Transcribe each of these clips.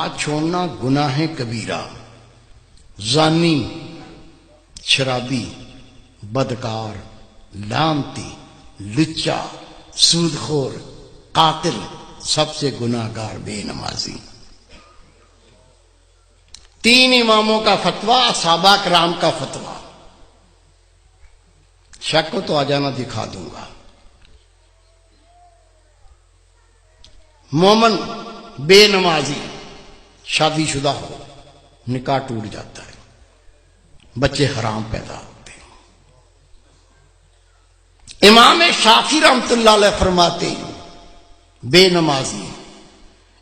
نماز چھوڑنا گناہ کبیرہ، زانی، شرابی، بدکار، لعنتی، لچا، سودخور، قاتل، سب سے گناہ گار بے نمازی۔ 3 اماموں کا فتویٰ، صحابہ کرام کا فتویٰ۔ شک کو تو آ جانا، دکھا دوں گا۔ مومن بے نمازی شادی شدہ ہو، نکاح ٹوٹ جاتا ہے، بچے حرام پیدا ہوتے ہیں۔ امام شافعی رحمۃ اللہ علیہ فرماتے ہیں بے نمازی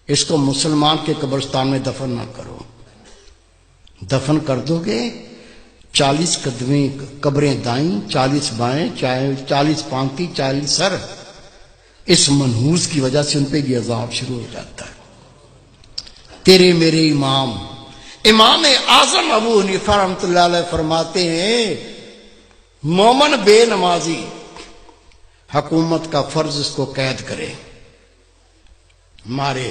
اس کو مسلمان کے قبرستان میں دفن نہ کرو، دفن کر دو گے 40 قدمیں قبریں دائیں، 40 بائیں، 40 پانتی، 40 سر، اس منحوس کی وجہ سے ان پہ یہ عذاب شروع ہو جاتا ہے۔ تیرے میرے امام اعظم ابو حنیفہ رحمۃ اللہ علیہ فرماتے ہیں مومن بے نمازی حکومت کا فرض اس کو قید کرے، مارے،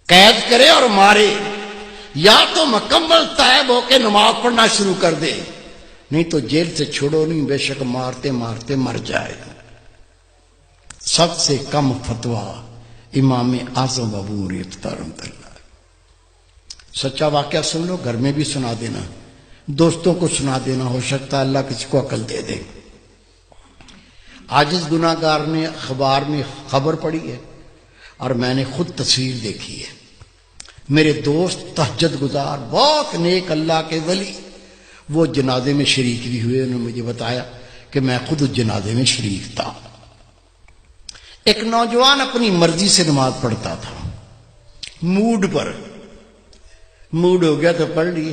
قید کرے اور مارے، یا تو مکمل تائب ہو کے نماز پڑھنا شروع کر دے، نہیں تو جیل سے چھوڑو نہیں، بے شک مارتے مارتے مر جائے۔ سب سے کم فتویٰ امام اعظم ابو حنیفہ رحمۃ اللہ۔ سچا واقعہ سن لو، گھر میں بھی سنا دینا، دوستوں کو سنا دینا، ہو سکتا ہے اللہ کسی کو عقل دے دے۔ عاجز گناہ گار نے اخبار میں خبر پڑھی ہے اور میں نے خود تصویر دیکھی ہے۔ میرے دوست تہجد گزار، بہت نیک اللہ کے ولی، وہ جنازے میں شریک بھی ہوئے، انہوں نے مجھے بتایا کہ میں خود اس جنازے میں شریک تھا۔ ایک نوجوان اپنی مرضی سے نماز پڑھتا تھا، موڈ پر، موڈ ہو گیا تو پڑھ لی،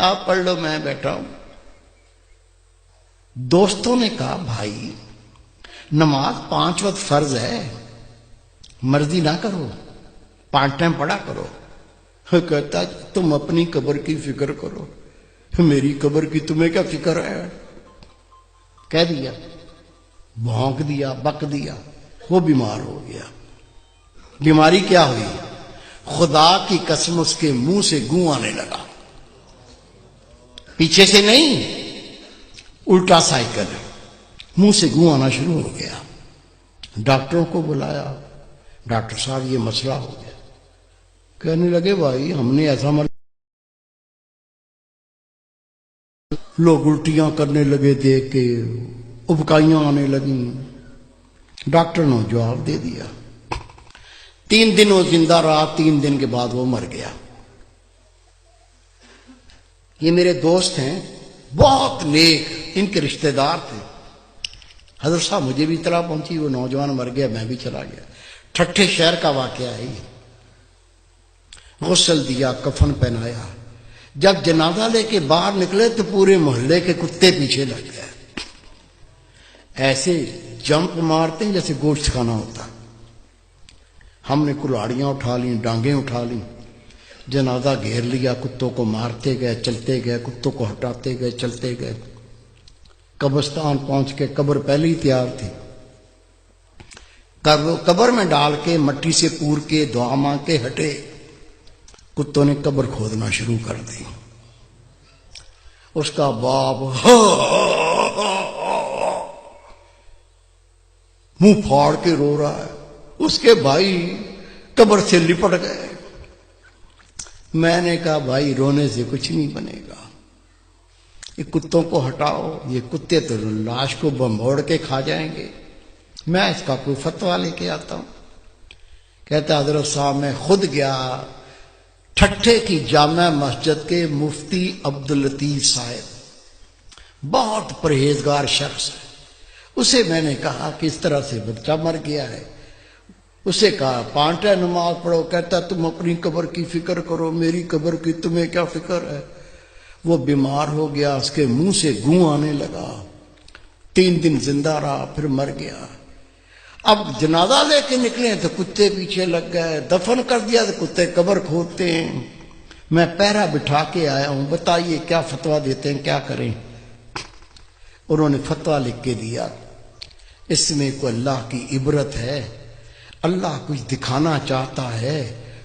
آپ پڑھ لو میں بیٹھا ہوں۔ دوستوں نے کہا بھائی نماز 5 وقت فرض ہے، مرضی نہ کرو، 5 ٹائم پڑھا کرو۔ کہتا تم اپنی قبر کی فکر کرو، میری قبر کی تمہیں کیا فکر ہے؟ کہہ دیا، بھونک دیا، بک دیا، وہ بیمار ہو گیا۔ بیماری کیا ہوئی؟ خدا کی قسم اس کے منہ سے گوں آنے لگا، پیچھے سے نہیں، الٹا سائیکل، منہ سے گوں آنا شروع ہو گیا۔ ڈاکٹروں کو بلایا، ڈاکٹر صاحب یہ مسئلہ ہو گیا۔ کہنے لگے بھائی ہم نے ایسا لوگ الٹیاں کرنے لگے دیکھ کے، ابکائیاں آنے لگیں۔ ڈاکٹر نے جواب دے دیا۔ 3 دن وہ زندہ رہا، 3 دن کے بعد وہ مر گیا۔ یہ میرے دوست ہیں، بہت نیک، ان کے رشتہ دار تھے۔ حضرت صاحب مجھے بھی اطلاع پہنچی وہ نوجوان مر گیا، میں بھی چلا گیا۔ ٹھٹھے شہر کا واقعہ ہے یہ۔ غسل دیا، کفن پہنایا، جب جنازہ لے کے باہر نکلے تو پورے محلے کے کتے پیچھے لگ گئے، ایسے جمپ مارتے ہیں جیسے گوشت کھانا ہوتا۔ ہم نے کلاڑیاں اٹھا لیں، ڈانگیں اٹھا لیں، جنازہ گھیر لیا، کتوں کو مارتے گئے، چلتے گئے، کتوں کو ہٹاتے گئے، چلتے گئے۔ قبرستان پہنچ کے قبر پہلے ہی تیار تھی، قبر میں ڈال کے مٹی سے پور کے دعا مانگ کے ہٹے، کتوں نے قبر کھودنا شروع کر دی۔ اس کا باپ منہ پھاڑ کے رو رہا ہے، اس کے بھائی قبر سے لپٹ گئے۔ میں نے کہا بھائی رونے سے کچھ نہیں بنے گا، یہ کتوں کو ہٹاؤ، یہ کتے تو لاش کو بمبوڑ کے کھا جائیں گے، میں اس کا کوئی فتویٰ لے کے آتا ہوں۔ کہتا حضرت صاحب میں خود گیا، ٹھٹھے کی جامع مسجد کے مفتی عبداللطیف صاحب، بہت پرہیزگار شخص ہے، اسے میں نے کہا کہ اس طرح سے بچہ مر گیا ہے، اسے کہا 5 ٹائم نماز پڑھو، کہتا تم اپنی قبر کی فکر کرو، میری قبر کی تمہیں کیا فکر ہے؟ وہ بیمار ہو گیا، اس کے منہ سے گوں آنے لگا، 3 دن زندہ رہا، پھر مر گیا۔ اب جنازہ لے کے نکلے تو کتے پیچھے لگ گئے، دفن کر دیا تو کتے قبر کھودتے ہیں۔ میں پہرا بٹھا کے آیا ہوں، بتائیے کیا فتویٰ دیتے ہیں، کیا کریں؟ انہوں نے فتویٰ لکھ کے دیا، اس میں کوئی اللہ کی عبرت ہے، اللہ کچھ دکھانا چاہتا ہے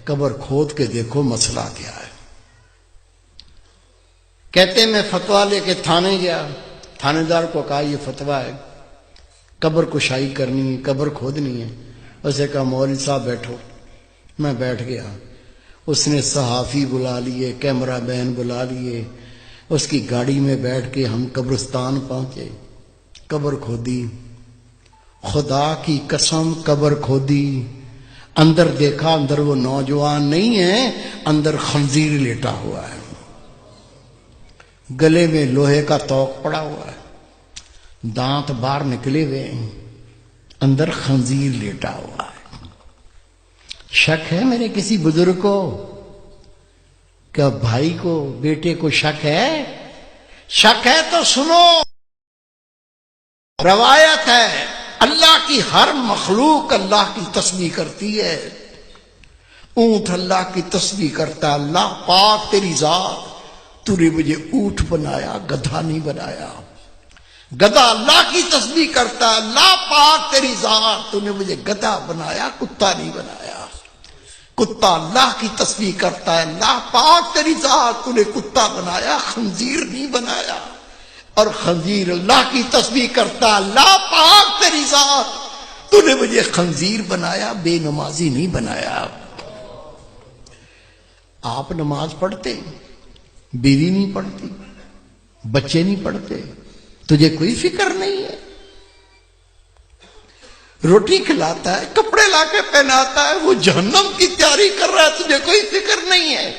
قبر کھود کے دیکھو مسئلہ کیا ہے۔ کہتے میں فتویٰ لے کے تھانے گیا، تھانے دار کو کہا یہ فتویٰ ہے، قبر کشائی کرنی ہے، قبر کھودنی ہے۔ اسے کہا مولوی صاحب بیٹھو۔ میں بیٹھ گیا۔ اس نے صحافی بلا لیے، کیمرہ مین بلا لیے، اس کی گاڑی میں بیٹھ کے ہم قبرستان پہنچے، قبر کھودی۔ خدا کی قسم قبر کھودی، اندر دیکھا، اندر وہ نوجوان نہیں ہے، اندر خنزیر لیٹا ہوا ہے، گلے میں لوہے کا توق پڑا ہوا ہے، دانت باہر نکلے ہوئے ہیں، اندر خنزیر لیٹا ہوا ہے۔ شک ہے میرے کسی بزرگ کو؟ کیا بھائی کو، بیٹے کو شک ہے؟ شک ہے تو سنو، روایت ہے اللہ کی ہر مخلوق اللہ کی تسبیح کرتی ہے۔ اونٹ اللہ کی تسبیح کرتا ہے، اللہ پاک تیری ذات، تو نے مجھے اونٹ بنایا، گدھا نہیں بنایا۔ گدھا اللہ کی تسبیح کرتا ہے، اللہ پاک تیری ذات، تو نے مجھے گدھا بنایا، کتا نہیں بنایا۔ کتا اللہ کی تسبیح کرتا ہے، اللہ پاک تیری ذات، تو نے کتا بنایا، خنزیر نہیں بنایا۔ اور خنزیر اللہ کی تسبیح کرتا ہے، اللہ پاک تیری ذات، تو نے مجھے خنزیر بنایا، بے نمازی نہیں بنایا۔ آپ نماز پڑھتے، بیوی نہیں پڑھتی، بچے نہیں پڑھتے، تجھے کوئی فکر نہیں ہے؟ روٹی کھلاتا ہے، کپڑے لا کے پہناتا ہے، وہ جہنم کی تیاری کر رہا ہے، تجھے کوئی فکر نہیں ہے؟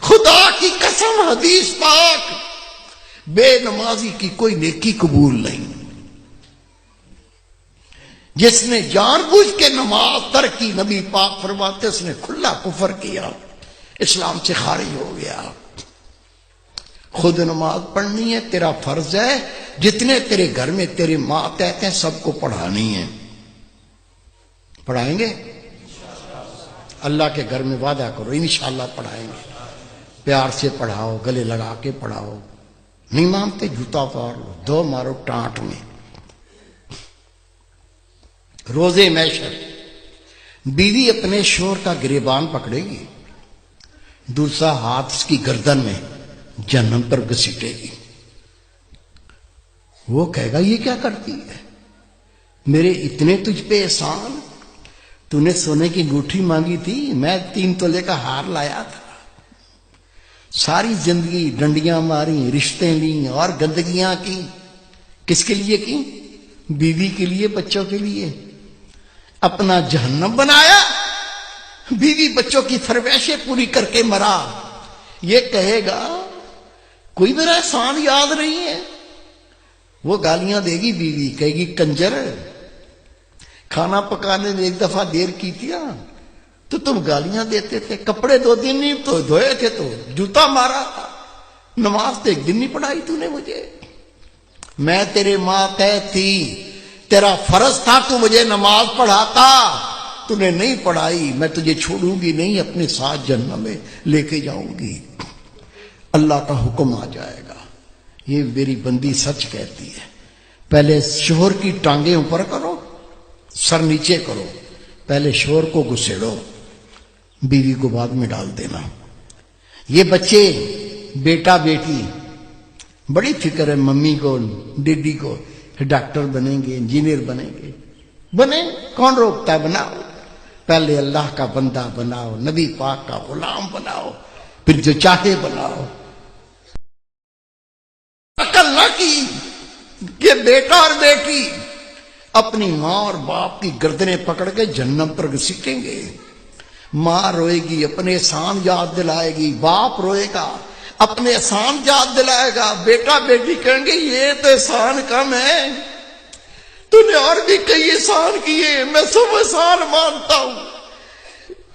خدا کی قسم حدیث پاک، بے نمازی کی کوئی نیکی قبول نہیں۔ جس نے جان بوجھ کے نماز ترک کی، نبی پاک فرماتے اس نے کھلا کفر کیا، اسلام سے خارج ہو گیا۔ خود نماز پڑھنی ہے، تیرا فرض ہے، جتنے تیرے گھر میں تیرے ماتحت ہیں سب کو پڑھانی ہے۔ پڑھائیں گے؟ اللہ کے گھر میں وعدہ کرو انشاءاللہ پڑھائیں گے۔ پیار سے پڑھاؤ، گلے لگا کے پڑھاؤ، نہیں مانتے جوتا اتار لو، دو مارو ٹانٹ میں۔ روزے محشر بیوی اپنے شوہر کا گریبان پکڑے گی، دوسرا ہاتھ اس کی گردن میں جہنم پر گھسیٹے گی۔ وہ کہے گا یہ کیا کرتی ہے؟ میرے اتنے تجھ پہ احسان، تو نے سونے کی انگوٹھی مانگی تھی، میں 3 تولے کا ہار لایا تھا، ساری زندگی ڈنڈیاں ماری، رشتے لیں اور گندگیاں کی، کس کے لیے کی؟ بیوی کے لیے، بچوں کے لیے، اپنا جہنم بنایا، بیوی بچوں کی فرمائشیں پوری کر کے مرا۔ یہ کہے گا کوئی میرا احسان یاد نہیں ہے؟ وہ گالیاں دے گی بیوی، کہے گی کنجر، کھانا پکانے میں 1 دفعہ دیر کی تھی تو تم گالیاں دیتے تھے، کپڑے 2 دن نہیں تو دھوئے تھے تو جوتا مارا تھا، نماز تو 1 دن نہیں پڑھائی تو نے مجھے، میں تیرے ماتحت تھی، تیرا فرض تھا تو مجھے نماز پڑھاتا، تو نے نہیں پڑھائی، میں تجھے چھوڑوں گی نہیں، اپنے ساتھ جہنم میں لے کے جاؤں گی۔ اللہ کا حکم آ جائے گا، یہ میری بندی سچ کہتی ہے، پہلے شوہر کی ٹانگیں اوپر کرو، سر نیچے کرو، پہلے شوہر کو گھسیڑو، بیوی کو بعد میں ڈال دینا۔ یہ بچے، بیٹا بیٹی، بڑی فکر ہے ممی کو، ڈیڈی کو، ڈاکٹر بنیں گے، انجینئر بنیں گے، بنے، کون روکتا ہے؟ بناؤ، پہلے اللہ کا بندہ بناؤ، نبی پاک کا غلام بناؤ، پھر جو چاہے بناؤ۔ عقل نہ کی کہ بیٹا اور بیٹی اپنی ماں اور باپ کی گردنیں پکڑ کے جہنم پر گھسیٹیں گے۔ ماں روئے گی، اپنے احسان یاد دلائے گی، باپ روئے گا، اپنے احسان یاد دلائے گا، بیٹا بیٹی کہیں گے یہ تو احسان کم ہے، تو نے اور بھی کئی احسان کیے، میں سب احسان مانتا ہوں،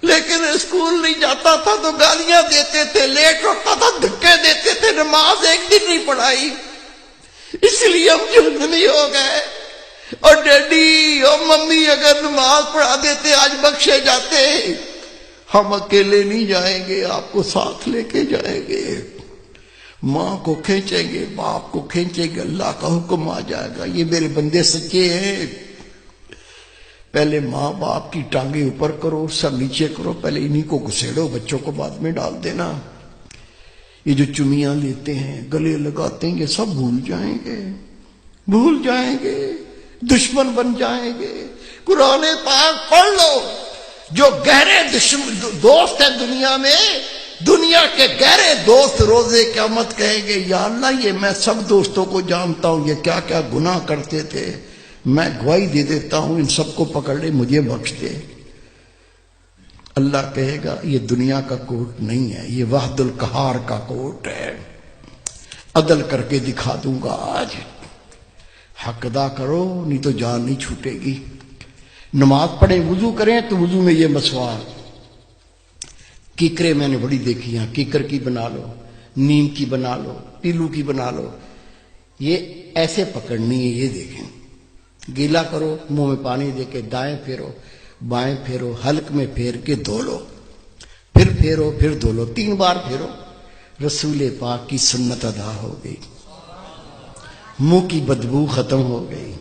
لیکن اسکول نہیں جاتا تھا تو گالیاں دیتے تھے، لیٹ ہوتا تھا دھکے دیتے تھے، نماز 1 دن نہیں پڑھائی، اس لیے ہم جہنمی ہو گئے۔ اور ڈیڈی اور ممی اگر نماز پڑھا دیتے آج بخشے جاتے، ہم اکیلے نہیں جائیں گے، آپ کو ساتھ لے کے جائیں گے، ماں کو کھینچیں گے، باپ کو کھینچیں گے، اللہ کا حکم آ جائے گا۔ یہ میرے بندے سچے ہیں، پہلے ماں باپ کی ٹانگیں اوپر کرو، سر نیچے کرو، پہلے انہی کو گھسیڑو، بچوں کو بعد میں ڈال دینا۔ یہ جو چمیاں لیتے ہیں، گلے لگاتے ہیں، یہ سب بھول جائیں گے، بھول جائیں گے، دشمن بن جائیں گے۔ قرآن پاک پڑھ لو۔ جو گہرے دوست ہیں دنیا میں، دنیا کے گہرے دوست روزے قیامت کہیں گے یا اللہ یہ میں سب دوستوں کو جانتا ہوں، یہ کیا کیا گناہ کرتے تھے، میں گواہی دے دیتا ہوں، ان سب کو پکڑ لے، مجھے بخش دے۔ اللہ کہے گا یہ دنیا کا کوٹ نہیں ہے، یہ وحد القہار کا کوٹ ہے، عدل کر کے دکھا دوں گا آج۔ حق ادا کرو نہیں تو جان نہیں چھوٹے گی۔ نماز پڑھیں، وضو کریں تو وضو میں یہ مسواک، کیکریں میں نے بڑی دیکھی ہیں، کیکر کی بنا لو، نیم کی بنا لو، پیلو کی بنا لو، یہ ایسے پکڑنی ہے، یہ دیکھیں۔ گیلا کرو، منہ میں پانی دے کے دائیں پھیرو، بائیں پھیرو، حلق میں پھیر کے دھو لو، پھر پھیرو، پھر دھو لو، 3 بار پھیرو۔ رسول پاک کی سنت ادا ہو گئی، منہ کی بدبو ختم ہو گئی۔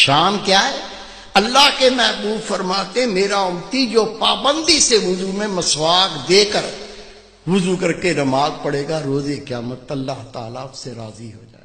شان کیا ہے؟ اللہ کے محبوب فرماتے میرا امتی جو پابندی سے وضو میں مسواک دے کر وضو کر کے نماز پڑھے گا، روز قیامت اللہ تعالیٰ اس سے راضی ہو جائے۔